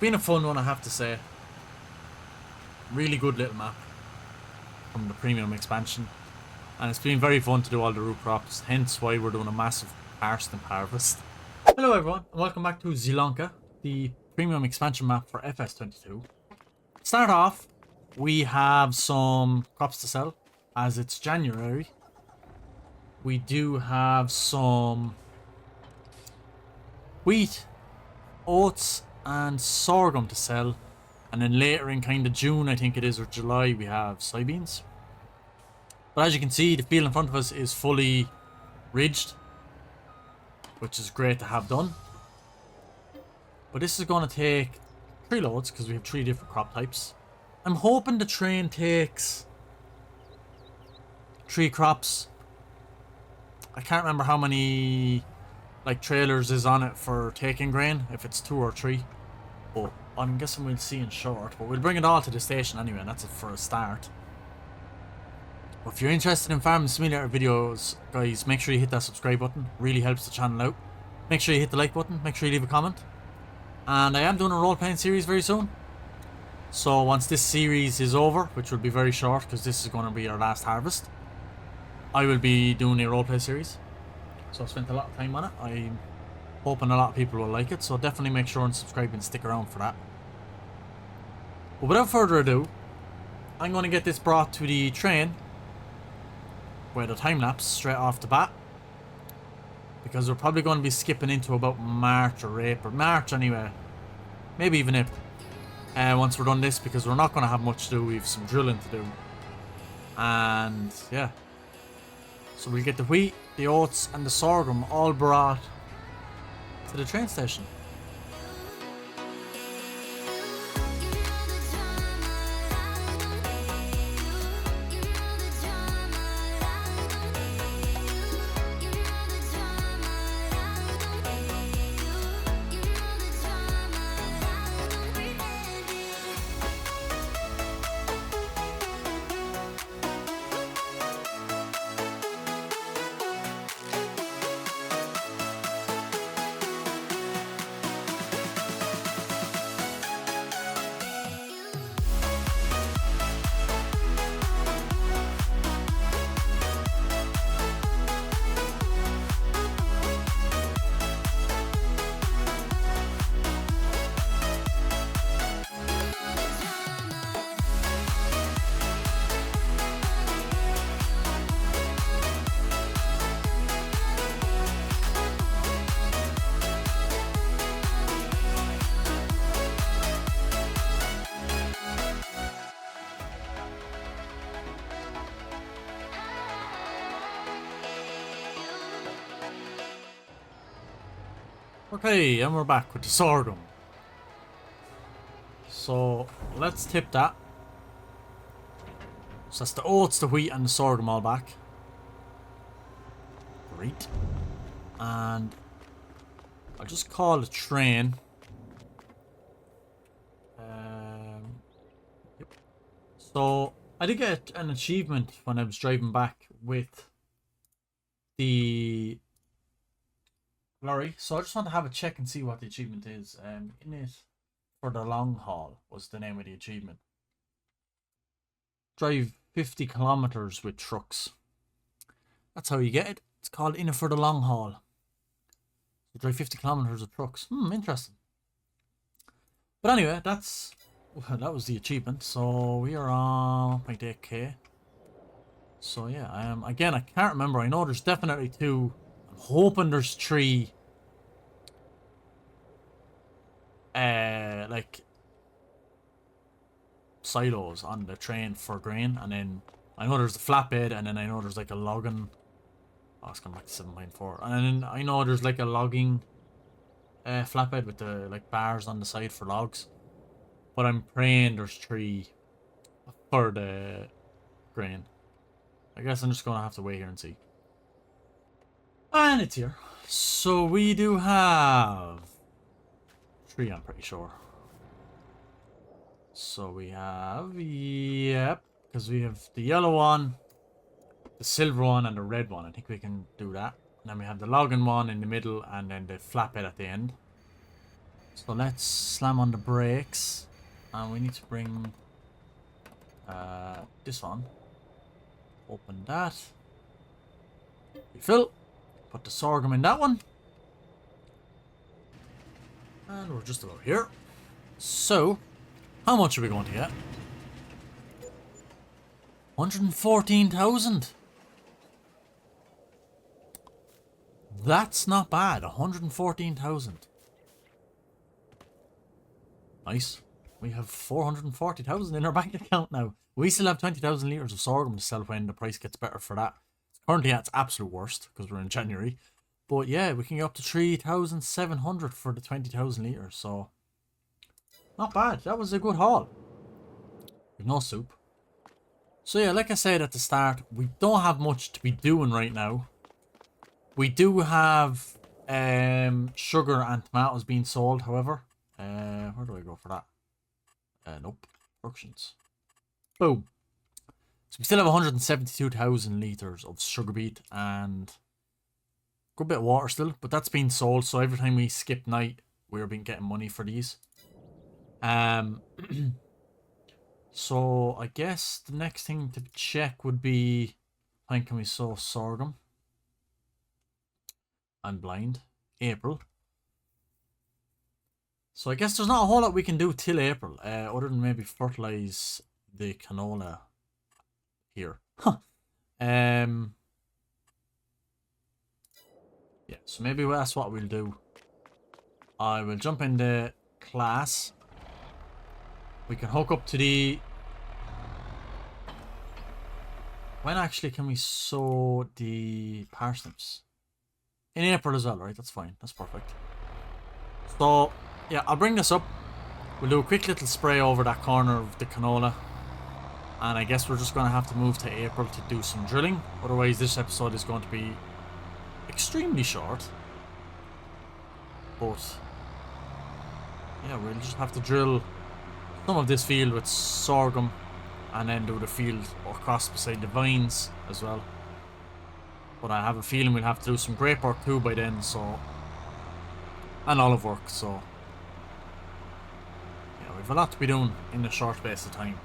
been a fun one, I have to say. Really good little map from the premium expansion. And it's been very fun to do all the root crops, hence why we're doing a massive parsnip harvest. Hello everyone, and welcome back to Zielonka, the premium expansion map for FS22. Start off, we have some crops to sell, as it's January. We do have some wheat, oats, and sorghum to sell. And then later in kind of June, I think it is, or July, we have soybeans. But as you can see, the field in front of us is fully ridged, which is great to have done. But this is going to take 3 loads because we have 3 different crop types. I'm hoping the train takes 3 crops. I can't remember how many like trailers is on it for taking grain, if it's 2 or 3. But I'm guessing we'll see in short. But we'll bring it all to the station anyway, and that's it for a start. But if you're interested in farming simulator videos, guys, make sure you hit that subscribe button. Really helps the channel out. Make sure you hit the like button. Make sure you leave a comment. And I am doing a role-playing series very soon. So once this series is over, which will be very short because this is going to be our last harvest, I will be doing a roleplay series. So I spent a lot of time on it. I'm hoping a lot of people will like it. So definitely make sure and subscribe and stick around for that. But without further ado, I'm going to get this brought to the train with a time lapse straight off the bat, because we're probably going to be skipping into about March or April. March anyway, maybe even April, once we're done this, because we're not going to have much to do. We have some drilling to do, and yeah, so we'll get the wheat, the oats, and the sorghum all brought to the train station. Okay, and we're back with the sorghum. So let's tip that. So that's the oats, the wheat, and the sorghum all back. Great. And I'll just call the train. Yep. So I did get an achievement when I was driving back with the lorry, so I just want to have a check and see what the achievement is. In it for the long haul was the name of the achievement. Drive 50 kilometers with trucks. That's how you get it. It's called in it for the long haul. So drive 50 kilometers with trucks. Interesting. But anyway, that was the achievement. So we are on 0.8k. So yeah, again, I can't remember. I know there's definitely 2. Hoping there's 3 like silos on the train for grain, and then I know there's the flatbed, and then I know there's like a logging. Oh, it's going back to 7.4, and then I know there's like a logging flatbed with the like bars on the side for logs. But I'm praying there's 3 for the grain. I guess I'm just gonna have to wait here and see. And it's here. So we do have 3, I'm pretty sure. So we have, yep, because we have the yellow one, the silver one, and the red one. I think we can do that. And then we have the logging one in the middle, and then the flatbed at the end. So let's slam on the brakes. And we need to bring this on. Open that. Refill. Put the sorghum in that one. And we're just about here. So, how much are we going to get? 114,000. That's not bad. 114,000. Nice. We have 440,000 in our bank account now. We still have 20,000 litres of sorghum to sell when the price gets better for that. Currently at its absolute worst because we're in January. But yeah, we can get up to 3,700 for the 20,000 litres. So, not bad. That was a good haul. We've no soup. So yeah, like I said at the start, we don't have much to be doing right now. We do have sugar and tomatoes being sold, however. Where do I go for that? Nope. Productions. Boom. So we still have 172,000 litres of sugar beet and a good bit of water still, but that's been sold. So every time we skip night, we're been getting money for these. So I guess the next thing to check would be when can we sow sorghum? I'm blind. April. So I guess there's not a whole lot we can do till April, other than maybe fertilize the canola here. Yeah, so maybe that's what we'll do. I will jump in the class. We can hook up to the... When actually can we sow the parsnips? In April as well, right? That's fine. That's perfect. So, yeah, I'll bring this up. We'll do a quick little spray over that corner of the canola. And I guess we're just going to have to move to April to do some drilling. Otherwise, this episode is going to be extremely short. But, yeah, we'll just have to drill some of this field with sorghum. And then do the field across beside the vines as well. But I have a feeling we'll have to do some grape work too by then, so... And olive work, so... Yeah, we've a lot to be doing in a short space of time.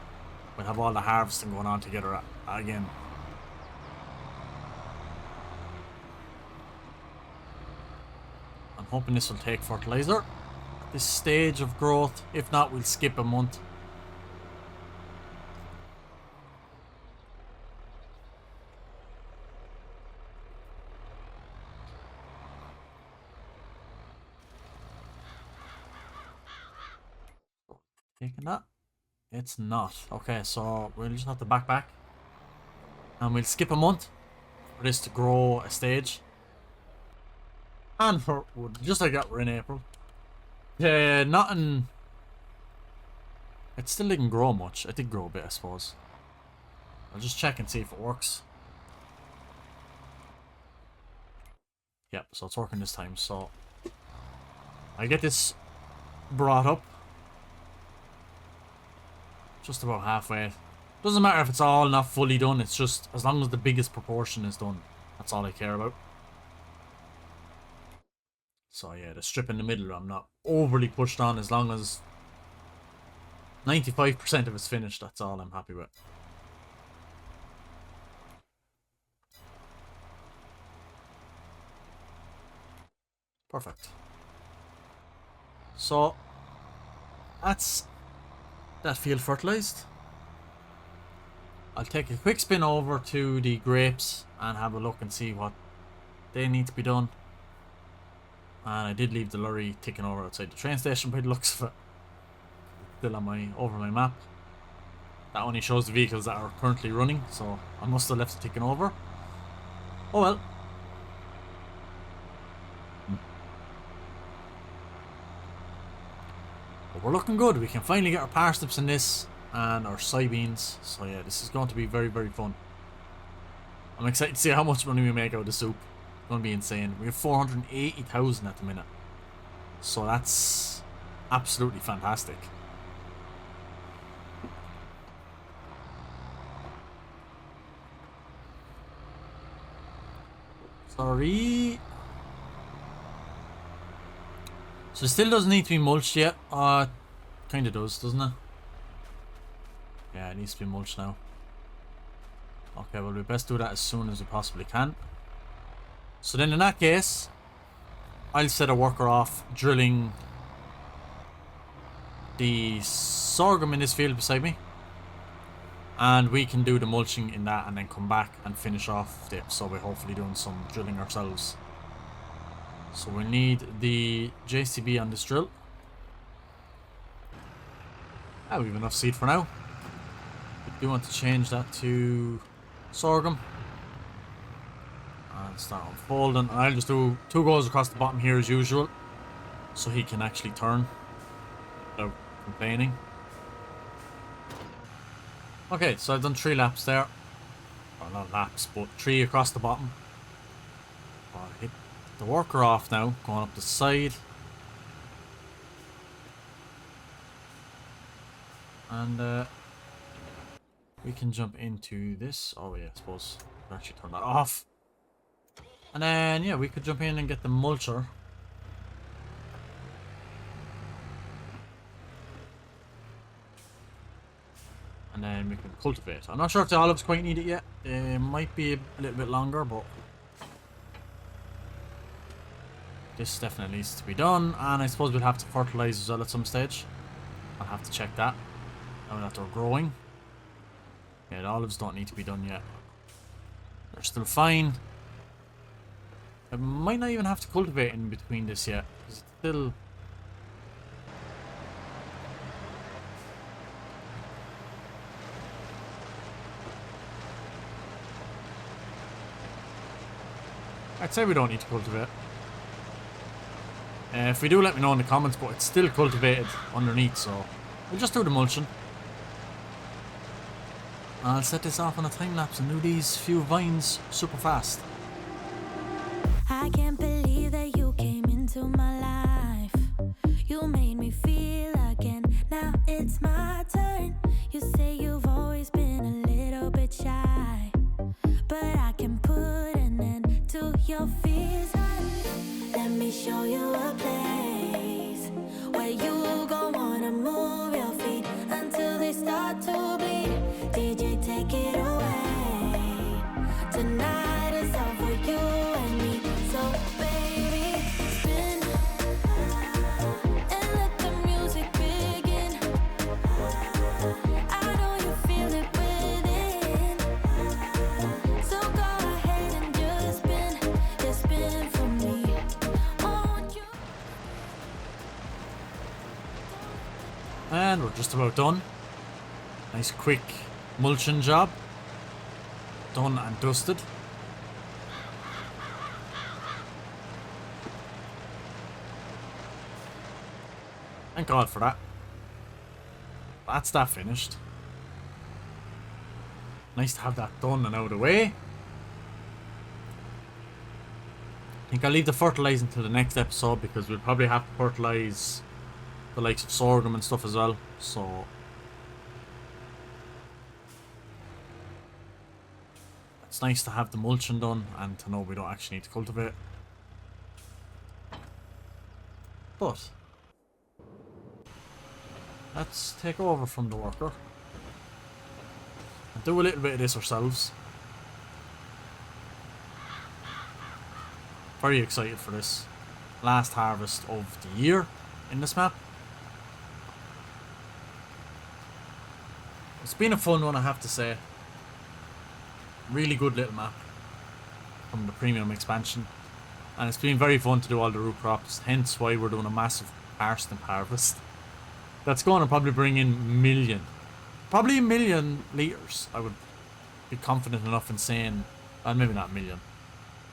We'll have all the harvesting going on together again. I'm hoping this will take fertilizer at this stage of growth. If not, we'll skip a month. Taking that? It's not. Okay, so we'll just have to back. And we'll skip a month for this to grow a stage. And for just like that, we're in April. Yeah, nothing. It still didn't grow much. It did grow a bit, I suppose. I'll just check and see if it works. Yep, so it's working this time. So I get this brought up. Just about halfway. Doesn't matter if it's all not fully done, it's just as long as the biggest proportion is done. That's all I care about. So yeah, the strip in the middle I'm not overly pushed on, as long as 95% of it's finished, that's all I'm happy with. Perfect. So that's that field fertilized. I'll take a quick spin over to the grapes and have a look and see what they need to be done. And I did leave the lorry ticking over outside the train station by the looks of it. Still on over my map. That only shows the vehicles that are currently running, so I must have left it ticking over. Oh well. But we're looking good. We can finally get our parsnips in this and our soybeans. So yeah, this is going to be very, very fun. I'm excited to see how much money we make out of the soup. It's going to be insane. We have 480,000 at the minute. So that's absolutely fantastic. Sorry. So it still doesn't need to be mulched yet. Kind of does, doesn't it? Yeah, it needs to be mulched now. Okay, well we best do that as soon as we possibly can. So then in that case, I'll set a worker off drilling the sorghum in this field beside me. And we can do the mulching in that and then come back and finish off the episode by hopefully doing some drilling ourselves. So we need the JCB on this drill. Ah, we have enough seed for now. We do want to change that to sorghum. And start unfolding. And I'll just do 2 goes across the bottom here as usual. So he can actually turn without complaining. Okay, so I've done 3 laps there. Or not laps, but 3 across the bottom. I'll hit the worker off now, going up the side. And we can jump into this. Oh yeah, I suppose we'll actually turn that off. And then yeah, we could jump in and get the mulcher. And then we can cultivate. I'm not sure if the olives quite need it yet. It might be a little bit longer, but this definitely needs to be done. And I suppose we'll have to fertilize as well at some stage. I'll have to check that now that they're growing. Yeah, the olives don't need to be done yet. They're still fine. I might not even have to cultivate in between this yet, because it's still... I'd say we don't need to cultivate. If we do, let me know in the comments, but it's still cultivated underneath, so we'll just do the mulching. I'll set this off on a time lapse and do these few vines super fast. I can't believe that you came into my life. You made me feel again. Now it's my turn. You say you've always been a little bit shy, but I can put an end to your fears. Let me show you a place where you gon' wanna move your feet until they start to bleed. DJ, take it away. Tonight is all for you and me. So baby, spin and let the music begin. I know you feel it within. So go ahead and just spin for me. Won't you? And we're just about done. Nice quick mulching job. Done and dusted. Thank God for that. That's that finished. Nice to have that done and out of the way. I think I'll leave the fertilizing until the next episode because we'll probably have to fertilize the likes of sorghum and stuff as well. So it's nice to have the mulching done and to know we don't actually need to cultivate. But let's take over from the worker and do a little bit of this ourselves. Very excited for this last harvest of the year in this map. It's been a fun one, I have to say. Really good little map from the premium expansion, and it's been very fun to do all the root crops, hence why we're doing a massive parsnip harvest. That's going to probably bring in probably a million litres. I would be confident enough in saying, well, maybe not a million,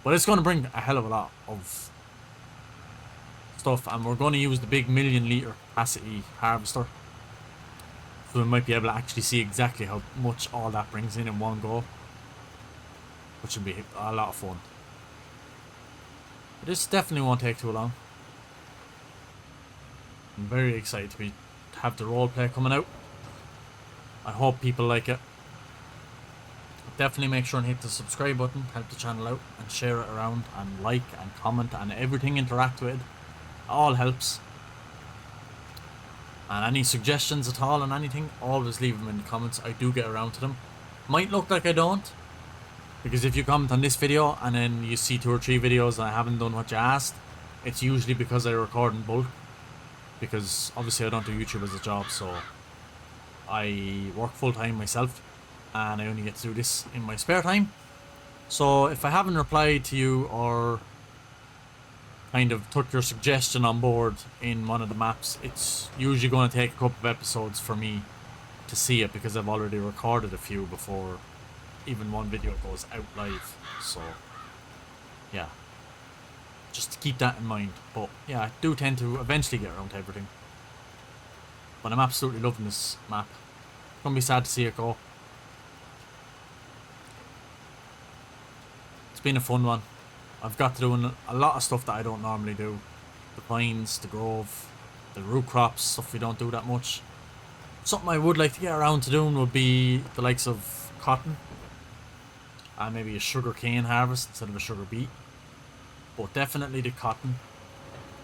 but it's going to bring a hell of a lot of stuff, and we're going to use the big 1,000,000 litre capacity harvester, so we might be able to actually see exactly how much all that brings in one go, which would be a lot of fun. But this definitely won't take too long. I'm very excited to have the roleplay coming out. I hope people like it. Definitely make sure and hit the subscribe button, help the channel out, and share it around, and like and comment and everything, interact with it. It all helps. And any suggestions at all on anything, always leave them in the comments. I do get around to them. Might look like I don't, because if you comment on this video and then you see 2 or 3 videos and I haven't done what you asked, it's usually because I record in bulk. Because obviously I don't do YouTube as a job, so I work full time myself and I only get to do this in my spare time. So if I haven't replied to you or kind of took your suggestion on board in one of the maps, it's usually going to take a couple of episodes for me to see it, because I've already recorded a few before even one video goes out live. So yeah, just to keep that in mind. But yeah, I do tend to eventually get around to everything. But I'm absolutely loving this map. It's gonna be sad to see it go. It's been a fun one. I've got to do a lot of stuff that I don't normally do. The pines, the grove, the root crops, stuff we don't do that much. Something I would like to get around to doing would be the likes of cotton. And maybe a sugar cane harvest instead of a sugar beet. But definitely the cotton.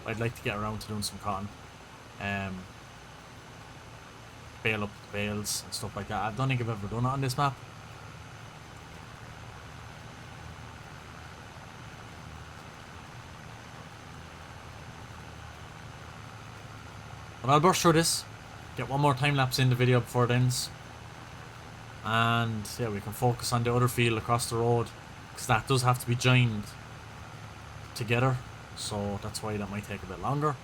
I'd like to get around to doing some cotton. Bale up the bales and stuff like that. I don't think I've ever done it on this map. But I'll burst through this. Get one more time lapse in the video before it ends. And yeah, we can focus on the other field across the road, because that does have to be joined together, so that's why that might take a bit longer.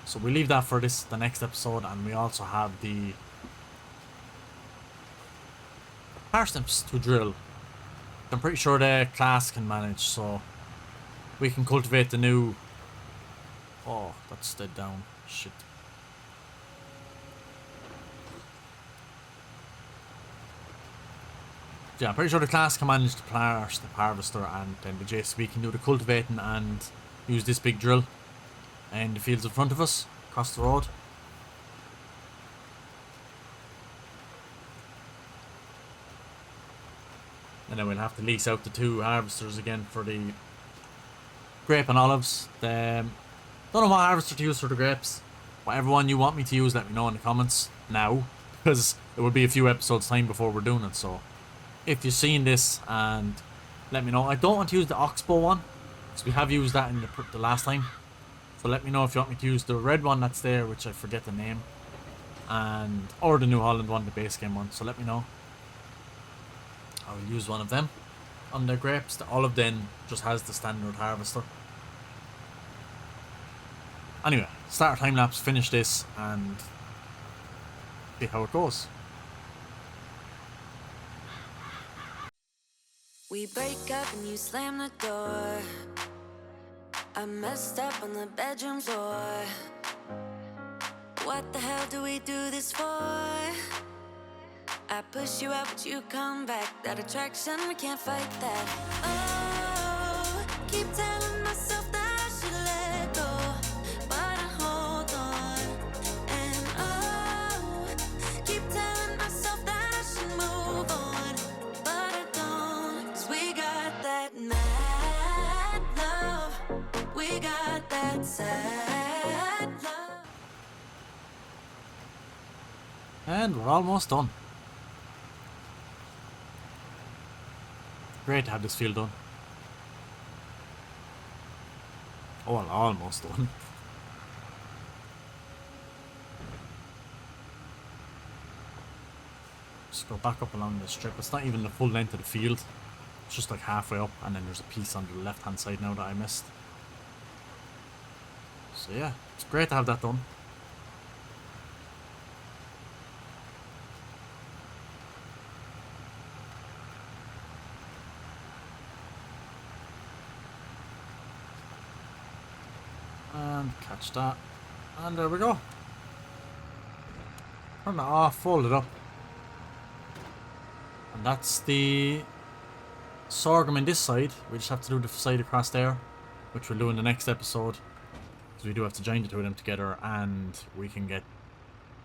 So we leave that for the next episode. And we also have the parsnips to drill. I'm pretty sure the class can manage, so we can cultivate the new... Oh, that's dead down. Shit. Yeah, I'm pretty sure the class can manage to parse the harvester, and then the JCB can do the cultivating and use this big drill in the fields in front of us, across the road. And then we'll have to lease out the 2 harvesters again for the grape and olives. Don't know what harvester to use for the grapes. Whatever one you want me to use, let me know in the comments now, because it will be a few episodes time before we're doing it. So if you've seen this, and let me know. I don't want to use the Oxbow one, because we have used that in the last time. So let me know if you want me to use the red one that's there, which I forget the name, and or the New Holland one, the base game one. So let me know. I will use one of them on the grapes. The olive then just has the standard harvester. Anyway, start a time lapse, finish this, and see how it goes. We break up and you slam the door. I messed up on the bedroom floor. What the hell do we do this for? I push you out but you come back. That attraction, we can't fight that. Oh, keep telling myself that I should let go, but I hold on. And oh, keep telling myself that I should move on, but I don't. 'Cause we got that mad love, we got that sad love. And we're almost done. Great to have this field done. Oh, well, almost done. Just go back up along the strip. It's not even the full length of the field. It's just like halfway up, and then there's a piece on the left hand side now that I missed. So yeah, it's great to have that done. And catch that, and there we go. Turn that off, fold it up, and that's the sorghum in this side. We just have to do the side across there, which we'll do in the next episode, because we do have to join the 2 of them together, and we can get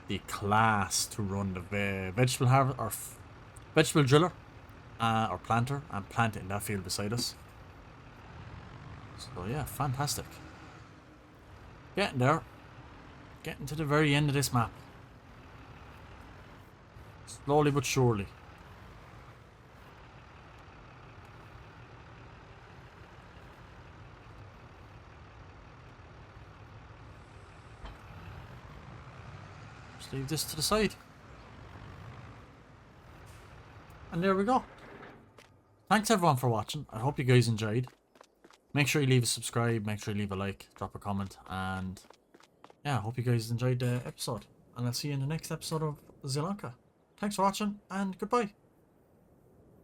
the class to run the vegetable harvest or vegetable driller or planter, and plant it in that field beside us. So yeah, fantastic. Getting there. Getting to the very end of this map. Slowly but surely. Just leave this to the side. And there we go. Thanks everyone for watching. I hope you guys enjoyed. Make sure you leave a subscribe, make sure you leave a like, drop a comment, and yeah, I hope you guys enjoyed the episode. And I'll see you in the next episode of Zielonka. Thanks for watching, and goodbye.